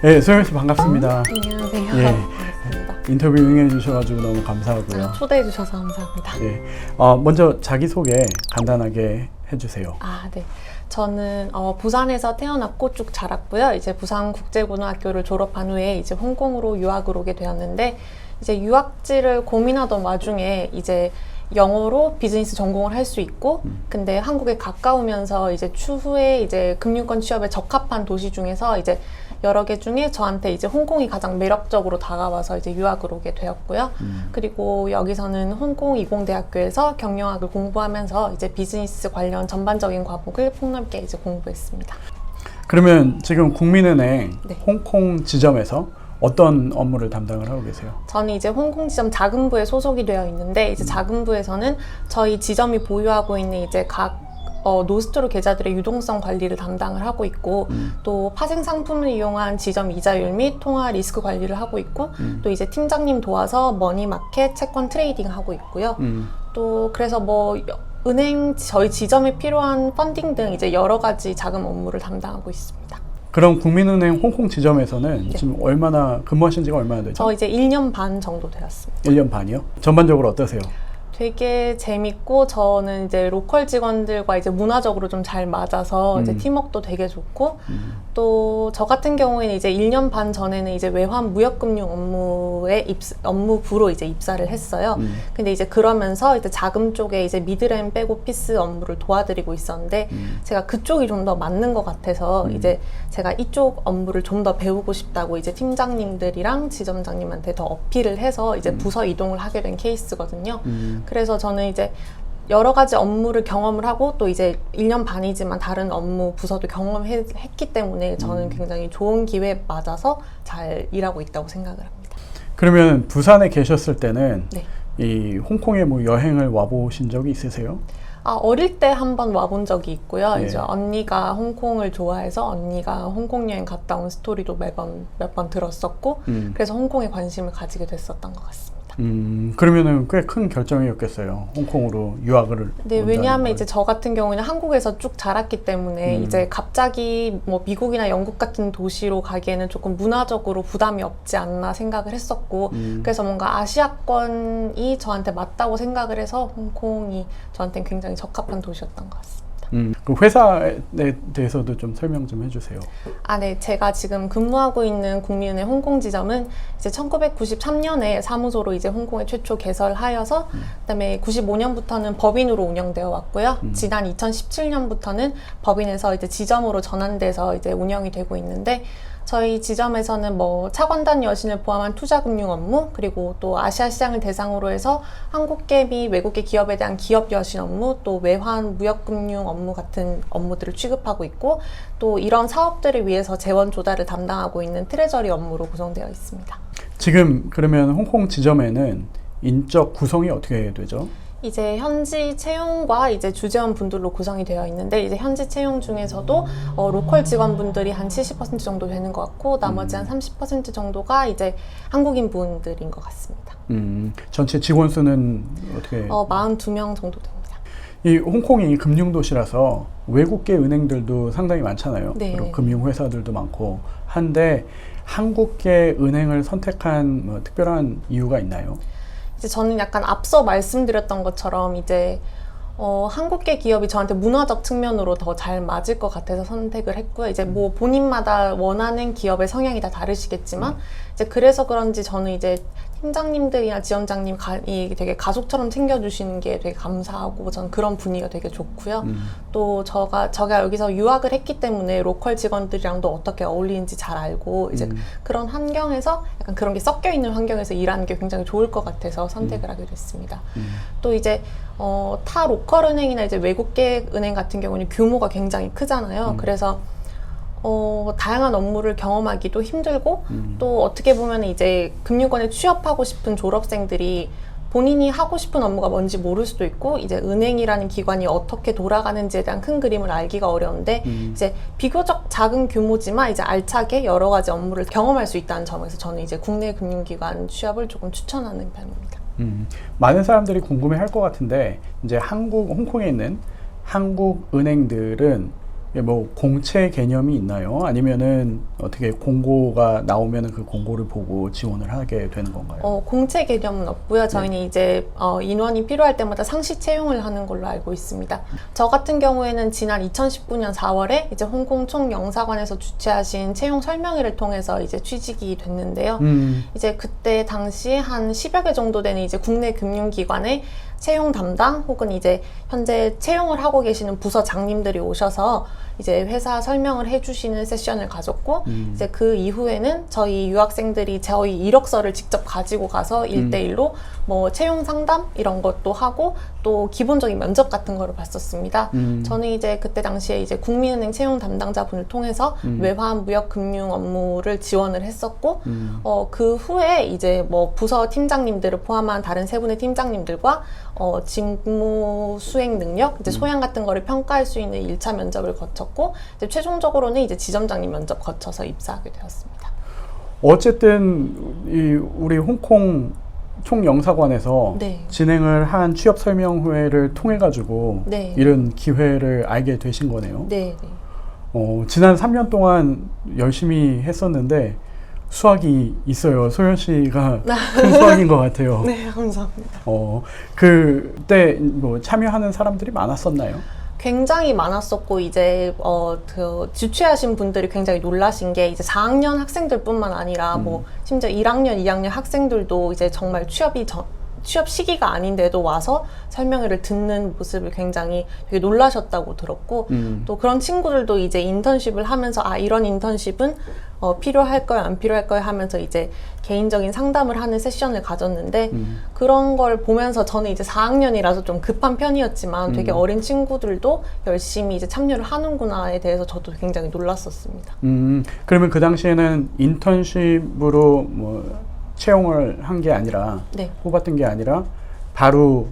네, 소영 씨 반갑습니다. 안녕하세요. 예. 반갑습니다. 인터뷰 응해 주셔가지고 너무 감사하고요. 초대해 주셔서 감사합니다. 예. 먼저 자기 소개 간단하게 해주세요. 네. 저는 부산에서 태어났고 쭉 자랐고요. 이제 부산국제고등학교를 졸업한 후에 이제 홍콩으로 유학을 오게 되었는데, 이제 유학지를 고민하던 와중에 이제 영어로 비즈니스 전공을 할 수 있고, 근데 한국에 가까우면서 이제 추후에 이제 금융권 취업에 적합한 도시 중에서 이제 여러 개 중에 저한테 이제 홍콩이 가장 매력적으로 다가와서 이제 유학을 오게 되었고요. 그리고 여기서는 홍콩 이공대학교에서 경영학을 공부하면서 이제 비즈니스 관련 전반적인 과목을 폭넓게 이제 공부했습니다. 그러면 지금 국민은행 네. 홍콩 지점에서 어떤 업무를 담당을 하고 계세요? 저는 이제 홍콩 지점 자금부에 소속이 되어 있는데, 이제 자금부에서는 저희 지점이 보유하고 있는 이제 각 노스트로 계좌들의 유동성 관리를 담당을 하고 있고, 또 파생 상품을 이용한 지점 이자율 및 통화 리스크 관리를 하고 있고, 또 이제 팀장님 도와서 머니마켓, 채권 트레이딩 하고 있고요. 또 그래서 은행, 저희 지점에 필요한 펀딩 등 이제 여러 가지 자금 업무를 담당하고 있습니다. 그럼 국민은행 홍콩 지점에서는 네. 지금 얼마나 근무하신 지가 얼마나 되죠? 저 이제 1년 반 정도 되었습니다. 1년 반이요? 전반적으로 어떠세요? 되게 재밌고, 저는 이제 로컬 직원들과 이제 문화적으로 좀 잘 맞아서 이제 팀워크도 되게 좋고, 또 저 같은 경우에는 이제 1년 반 전에는 이제 외환 무역금융 업무부로 이제 입사를 했어요. 근데 이제 그러면서 이제 자금 쪽에 이제 미드램 백오피스 업무를 도와드리고 있었는데, 제가 그쪽이 좀 더 맞는 것 같아서 이제 제가 이쪽 업무를 좀 더 배우고 싶다고 이제 팀장님들이랑 지점장님한테 더 어필을 해서 이제 부서 이동을 하게 된 케이스거든요. 그래서 저는 이제 여러 가지 업무를 경험을 하고, 또 이제 1년 반이지만 다른 업무 부서도 경험했기 때문에 저는 굉장히 좋은 기회에 맞아서 잘 일하고 있다고 생각을 합니다. 그러면 부산에 계셨을 때는 네. 이 홍콩에 뭐 여행을 와보신 적이 있으세요? 어릴 때 한 번 와본 적이 있고요. 예. 이제 언니가 홍콩을 좋아해서 언니가 홍콩 여행 갔다 온 스토리도 몇 번 들었었고, 그래서 홍콩에 관심을 가지게 됐었던 것 같습니다. 그러면은 꽤 큰 결정이었겠어요. 홍콩으로 유학을. 네, 온다는 왜냐하면 건. 이제 저 같은 경우는 한국에서 쭉 자랐기 때문에 이제 갑자기 뭐 미국이나 영국 같은 도시로 가기에는 조금 문화적으로 부담이 없지 않나 생각을 했었고, 그래서 뭔가 아시아권이 저한테 맞다고 생각을 해서 홍콩이 저한테는 굉장히 적합한 도시였던 것 같습니다. 그 회사에 대해서도 좀 설명 좀 해주세요. 네. 제가 지금 근무하고 있는 국민은행 홍콩 지점은 이제 1993년에 사무소로 이제 홍콩에 최초 개설하여서, 그다음에 95년부터는 법인으로 운영되어 왔고요. 지난 2017년부터는 법인에서 이제 지점으로 전환돼서 이제 운영이 되고 있는데, 저희 지점에서는 뭐 차관단 여신을 포함한 투자금융 업무, 그리고 또 아시아 시장을 대상으로 해서 한국계 및 외국계 기업에 대한 기업 여신 업무, 또 외환 무역금융 업무 같은 업무들을 취급하고 있고, 또 이런 사업들을 위해서 재원 조달을 담당하고 있는 트레저리 업무로 구성되어 있습니다. 지금 그러면 홍콩 지점에는 인적 구성이 어떻게 되죠? 이제 현지 채용과 이제 주재원 분들로 구성이 되어 있는데, 이제 현지 채용 중에서도 로컬 직원분들이 한 70% 정도 되는 것 같고, 나머지 한 30% 정도가 이제 한국인 분들인 것 같습니다. 전체 직원 수는 어떻게? 42명 정도 됩니다. 이 홍콩이 금융도시라서 외국계 은행들도 상당히 많잖아요. 네. 그리고 금융회사들도 많고 한데, 한국계 은행을 선택한 뭐 특별한 이유가 있나요? 이제 저는 약간 앞서 말씀드렸던 것처럼 이제 한국계 기업이 저한테 문화적 측면으로 더 잘 맞을 것 같아서 선택을 했고요. 이제 뭐 본인마다 원하는 기업의 성향이 다 다르시겠지만, 이제 그래서 그런지 저는 이제 팀장님들이나 지점장님이 되게 가족처럼 챙겨주시는 게 되게 감사하고, 저는 그런 분위기가 되게 좋고요. 또 제가 여기서 유학을 했기 때문에 로컬 직원들이랑도 어떻게 어울리는지 잘 알고, 이제 그런 환경에서 약간 그런 게 섞여 있는 환경에서 일하는 게 굉장히 좋을 것 같아서 선택을 하게 됐습니다. 또 이제 타 로컬 은행이나 이제 외국계 은행 같은 경우는 규모가 굉장히 크잖아요. 그래서 다양한 업무를 경험하기도 힘들고, 또 어떻게 보면 이제 금융권에 취업하고 싶은 졸업생들이 본인이 하고 싶은 업무가 뭔지 모를 수도 있고, 이제 은행이라는 기관이 어떻게 돌아가는지에 대한 큰 그림을 알기가 어려운데, 이제 비교적 작은 규모지만 이제 알차게 여러 가지 업무를 경험할 수 있다는 점에서 저는 이제 국내 금융기관 취업을 조금 추천하는 편입니다. 많은 사람들이 궁금해 할 것 같은데, 이제 홍콩에 있는 한국 은행들은 뭐 공채 개념이 있나요? 아니면은 어떻게 공고가 나오면은 그 공고를 보고 지원을 하게 되는 건가요? 공채 개념은 없고요. 저희는 이제 인원이 필요할 때마다 상시 채용을 하는 걸로 알고 있습니다. 저 같은 경우에는 지난 2019년 4월에 이제 홍콩 총영사관에서 주최하신 채용 설명회를 통해서 이제 취직이 됐는데요. 이제 그때 당시 한 10여 개 정도 되는 이제 국내 금융기관의 채용 담당 혹은 이제 현재 채용을 하고 계시는 부서장님들이 오셔서 이제 회사 설명을 해주시는 세션을 가졌고 이제 그 이후에는 저희 유학생들이 저희 이력서를 직접 가지고 가서 1대1로 뭐 채용 상담 이런 것도 하고 또 기본적인 면접 같은 거를 봤었습니다. 저는 이제 그때 당시에 이제 국민은행 채용 담당자분을 통해서 외환 무역 금융 업무를 지원을 했었고 그 후에 이제 뭐 부서 팀장님들을 포함한 다른 세 분의 팀장님들과 직무 수행 능력, 이제 소양 같은 거를 평가할 수 있는 1차 면접을 거쳤고 이제 최종적으로는 이제 지점장님 면접 거쳐서 입사하게 되었습니다. 어쨌든 우리 홍콩 총영사관에서 네. 진행을 한 취업 설명회를 통해 가지고 네. 이런 기회를 알게 되신 거네요. 네. 지난 3년 동안 열심히 했었는데 수학이 있어요. 소연 씨가 큰 수학인 것 같아요. 네, 감사합니다. 그때 뭐 참여하는 사람들이 많았었나요? 굉장히 많았었고 이제 그 주최하신 분들이 굉장히 놀라신 게 이제 4학년 학생들뿐만 아니라 뭐 심지어 1학년, 2학년 학생들도 이제 정말 취업 시기가 아닌데도 와서 설명회를 듣는 모습을 굉장히 되게 놀라셨다고 들었고 또 그런 친구들도 이제 인턴십을 하면서 이런 인턴십은 필요할 거야 안 필요할 거야 하면서 이제 개인적인 상담을 하는 세션을 가졌는데 그런 걸 보면서 저는 이제 4학년이라서 좀 급한 편이었지만 되게 어린 친구들도 열심히 이제 참여를 하는구나에 대해서 저도 굉장히 놀랐었습니다. 그러면 그 당시에는 인턴십으로 뭐 채용을 한 게 아니라 네. 뽑았던 게 아니라 바로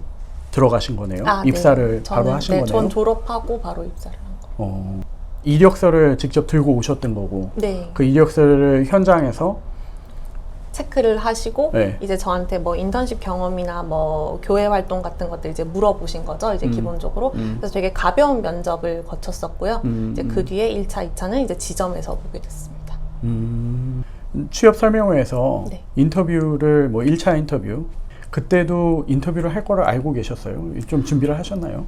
들어가신 거네요. 입사를 네. 바로 하신 거네요. 전 졸업하고 바로 입사를 한 거예요. 이력서를 직접 들고 오셨던 거고 네. 그 이력서를 현장에서 체크를 하시고 네. 이제 저한테 뭐 인턴십 경험이나 뭐 교회 활동 같은 것들 이제 물어보신 거죠. 이제 기본적으로. 그래서 되게 가벼운 면접을 거쳤었고요. 이제 그 뒤에 1차, 2차는 이제 지점에서 보게 됐습니다. 취업 설명회에서 네. 인터뷰를 뭐 1차 인터뷰 그때도 인터뷰를 할 거를 알고 계셨어요? 좀 준비를 하셨나요?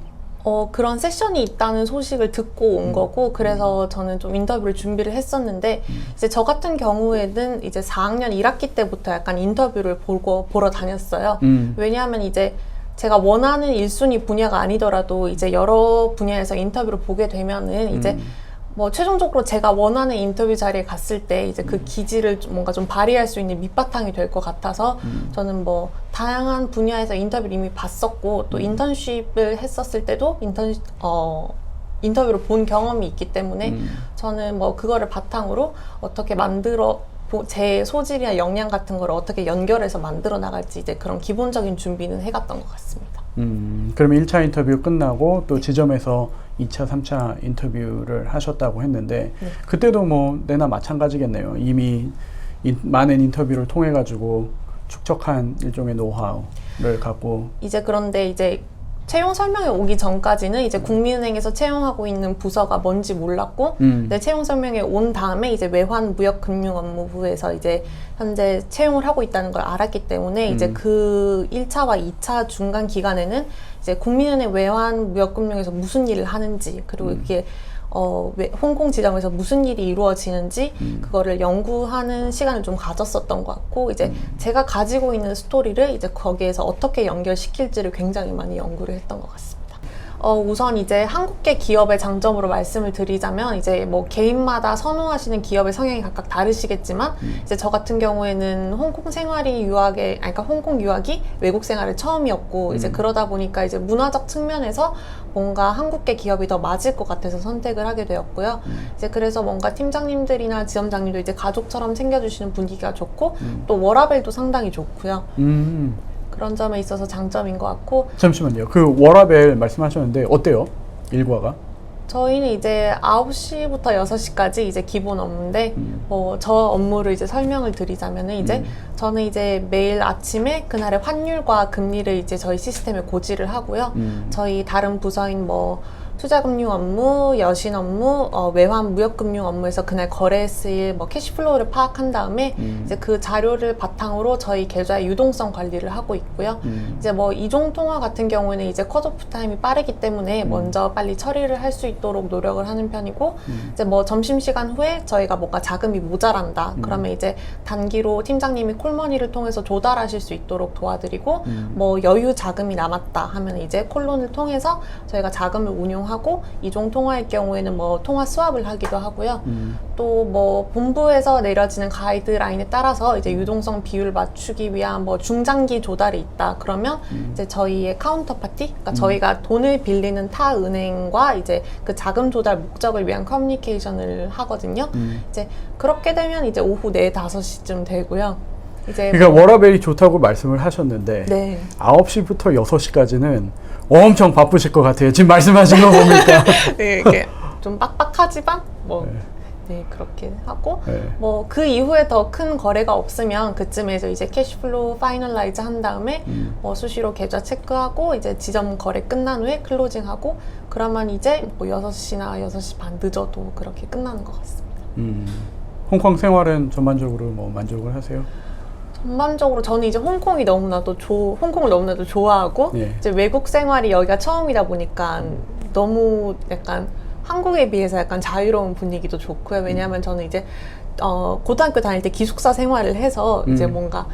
그런 세션이 있다는 소식을 듣고 온 거고 그래서 저는 좀 인터뷰를 준비를 했었는데 이제 저 같은 경우에는 이제 4학년 1학기 때부터 약간 인터뷰를 보러 다녔어요. 왜냐하면 이제 제가 원하는 1순위 분야가 아니더라도 이제 여러 분야에서 인터뷰를 보게 되면은 이제 뭐 최종적으로 제가 원하는 인터뷰 자리에 갔을 때 이제 그 기질을 뭔가 좀 발휘할 수 있는 밑바탕이 될 것 같아서 저는 뭐 다양한 분야에서 인터뷰를 이미 봤었고 또 인턴십을 했었을 때도 인터뷰를 본 경험이 있기 때문에 저는 뭐 그거를 바탕으로 어떻게 제 소질이나 역량 같은 걸 어떻게 연결해서 만들어 나갈지 이제 그런 기본적인 준비는 해갔던 것 같습니다. 그러면 1차 인터뷰 끝나고 또 지점에서 2차, 3차 인터뷰를 하셨다고 했는데 네. 그때도 뭐 내나 마찬가지겠네요. 이미 많은 인터뷰를 통해 가지고 축적한 일종의 노하우를 갖고 이제 그런데 이제 채용 설명회 오기 전까지는 이제 국민은행에서 채용하고 있는 부서가 뭔지 몰랐고 근데 채용 설명회 온 다음에 이제 외환 무역 금융 업무부에서 이제 현재 채용을 하고 있다는 걸 알았기 때문에 이제 그 1차와 2차 중간 기간에는 이제 국민은행 외환 무역 금융에서 무슨 일을 하는지 그리고 이게 홍콩 지점에서 무슨 일이 이루어지는지 그거를 연구하는 시간을 좀 가졌었던 것 같고 이제 제가 가지고 있는 스토리를 이제 거기에서 어떻게 연결시킬지를 굉장히 많이 연구를 했던 것 같습니다. 우선 이제 한국계 기업의 장점으로 말씀을 드리자면 이제 뭐 개인마다 선호하시는 기업의 성향이 각각 다르시겠지만 이제 저 같은 경우에는 홍콩 생활이 그러니까 홍콩 유학이 외국 생활이 처음이었고 이제 그러다 보니까 이제 문화적 측면에서 뭔가 한국계 기업이 더 맞을 것 같아서 선택을 하게 되었고요. 이제 그래서 뭔가 팀장님들이나 지점장님도 이제 가족처럼 챙겨주시는 분위기가 좋고 또 워라밸도 상당히 좋고요. 그런 점에 있어서 장점인 것 같고. 잠시만요. 그 워라밸 말씀하셨는데 어때요? 일과가? 저희는 이제 9시부터 6시까지 이제 기본 업무인데 저 업무를 이제 설명을 드리자면은 이제 저는 이제 매일 아침에 그날의 환율과 금리를 이제 저희 시스템에 고지를 하고요. 저희 다른 부서인 뭐 투자금융 업무, 여신 업무, 외환 무역금융 업무에서 그날 거래했을 뭐 캐시플로우를 파악한 다음에 이제 그 자료를 바탕으로 저희 계좌의 유동성 관리를 하고 있고요. 이제 뭐 이종 통화 같은 경우에는 이제 컷오프 타임이 빠르기 때문에 먼저 빨리 처리를 할 수 있도록 노력을 하는 편이고 이제 뭐 점심 시간 후에 저희가 뭔가 자금이 모자란다. 그러면 이제 단기로 팀장님이 콜머니를 통해서 조달하실 수 있도록 도와드리고 뭐 여유 자금이 남았다 하면 이제 콜론을 통해서 저희가 자금을 운용하고 이종 통화일 경우에는 뭐 통화 스왑을 하기도 하고요. 또 뭐 본부에서 내려지는 가이드라인에 따라서 이제 유동성 비율 맞추기 위한 뭐 중장기 조달이 있다. 그러면 이제 저희의 카운터파티, 그러니까 저희가 돈을 빌리는 타 은행과 이제 그 자금 조달 목적을 위한 커뮤니케이션을 하거든요. 이제 그렇게 되면 이제 오후 4, 5시쯤 되고요. 이제 그러니까 워라밸이 좋다고 말씀을 하셨는데 네. 9시부터 6시까지는 엄청 바쁘실 것 같아요. 지금 말씀하신 거 보니까. 네, 이게 좀 빡빡하지만 뭐 네, 그렇게 하고 뭐 그 이후에 더 큰 거래가 없으면 그쯤에서 이제 캐시플로우 파이널라이즈 한 다음에 뭐 수시로 계좌 체크하고 이제 지점 거래 끝난 후에 클로징하고 그러면 이제 뭐 6시나 6시 반 늦어도 그렇게 끝나는 것 같습니다. 홍콩 생활은 전반적으로 뭐 만족을 하세요? 전반적으로 저는 이제 홍콩을 너무나도 좋아하고 이제 외국 생활이 여기가 처음이다 보니까 너무 약간 한국에 비해서 약간 자유로운 분위기도 좋고요. 왜냐하면 저는 이제 고등학교 다닐 때 기숙사 생활을 해서 이제 뭔가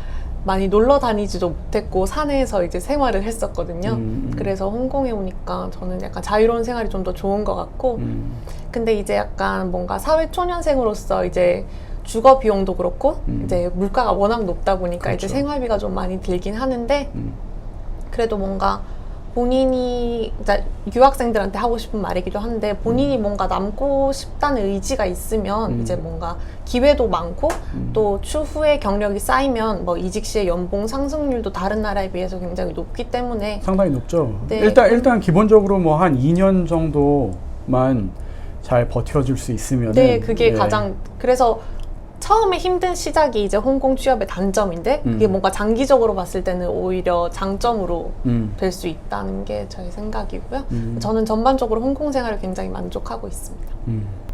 많이 놀러 다니지도 못했고 사내에서 이제 생활을 했었거든요. 그래서 홍콩에 오니까 저는 약간 자유로운 생활이 좀 더 좋은 것 같고 근데 이제 약간 뭔가 사회 초년생으로서 이제 주거 비용도 그렇고 이제 물가가 워낙 높다 보니까 그렇죠. 이제 생활비가 좀 많이 들긴 하는데 그래도 뭔가 본인이 유학생들한테 하고 싶은 말이기도 한데 본인이 뭔가 남고 싶다는 의지가 있으면 이제 뭔가 기회도 많고 또 추후에 경력이 쌓이면 뭐 이직 시의 연봉 상승률도 다른 나라에 비해서 굉장히 높기 때문에 상당히 높죠. 네. 일단 기본적으로 뭐 한 2년 정도만 잘 버텨줄 수 있으면 네, 그게 가장 그래서 처음에 힘든 시작이 이제 홍콩 취업의 단점인데 그게 뭔가 장기적으로 봤을 때는 오히려 장점으로 될 수 있다는 게 저의 생각이고요. 저는 전반적으로 홍콩 생활을 굉장히 만족하고 있습니다.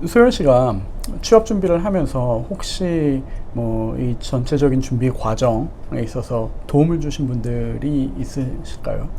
소연 씨가 취업 준비를 하면서 혹시 뭐 이 전체적인 준비 과정에 있어서 도움을 주신 분들이 있으실까요?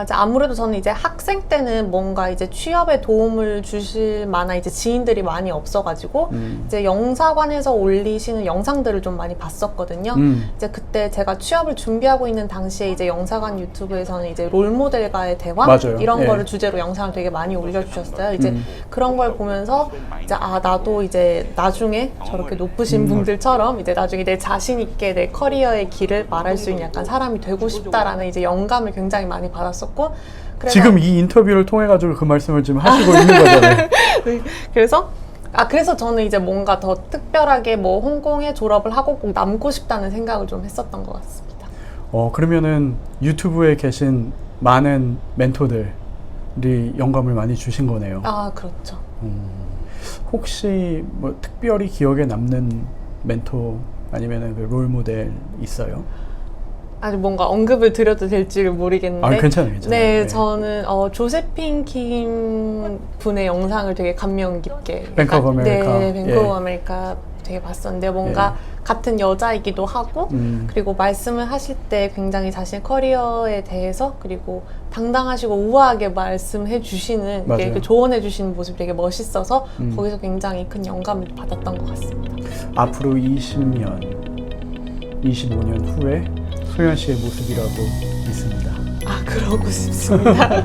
이제 아무래도 저는 이제 학생 때는 뭔가 이제 취업에 도움을 주실 만한 이제 지인들이 많이 없어가지고 이제 영사관에서 올리시는 영상들을 좀 많이 봤었거든요. 이제 그때 제가 취업을 준비하고 있는 당시에 이제 영사관 유튜브에서는 이제 롤모델과의 대화 맞아요. 이런 거를 주제로 영상을 되게 많이 올려주셨어요. 이제 그런 걸 보면서 이제 나도 이제 나중에 저렇게 높으신 분들처럼 이제 나중에 내 자신 있게 내 커리어의 길을 말할 수 있는 약간 사람이 되고 싶다라는 이제 영감을 굉장히 많이 받았었고 그래서 지금 이 인터뷰를 통해 가지고 그 말씀을 지금 하시고 있는 거잖아요. 네, 그래서 저는 이제 뭔가 더 특별하게 뭐 홍콩에 졸업을 하고 꼭 남고 싶다는 생각을 좀 했었던 것 같습니다. 그러면은 유튜브에 계신 많은 멘토들이 영감을 많이 주신 거네요. 그렇죠. 혹시 뭐 특별히 기억에 남는 멘토 아니면은 그 롤 모델 있어요? 아직 뭔가 언급을 드려도 될지를 모르겠는데 괜찮아요. 네, 저는 조세핀 킴 분의 영상을 되게 감명 깊게 뱅크 오브 아메리카. 네, 뱅크 오브 아메리카 되게 봤었는데 뭔가 같은 여자이기도 하고 그리고 말씀을 하실 때 굉장히 자신의 커리어에 대해서 그리고 당당하시고 우아하게 말씀해 주시는 이렇게 조언해 주시는 모습이 되게 멋있어서 거기서 굉장히 큰 영감을 받았던 것 같습니다. 앞으로 20년, 25년 후에 소연 씨의 모습이라고 믿습니다. 그러고 싶습니다.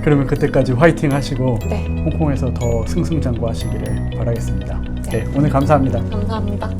그러면 그때까지 화이팅 하시고 네. 홍콩에서 더 승승장구하시기를 바라겠습니다. 네, 오늘 감사합니다. 감사합니다.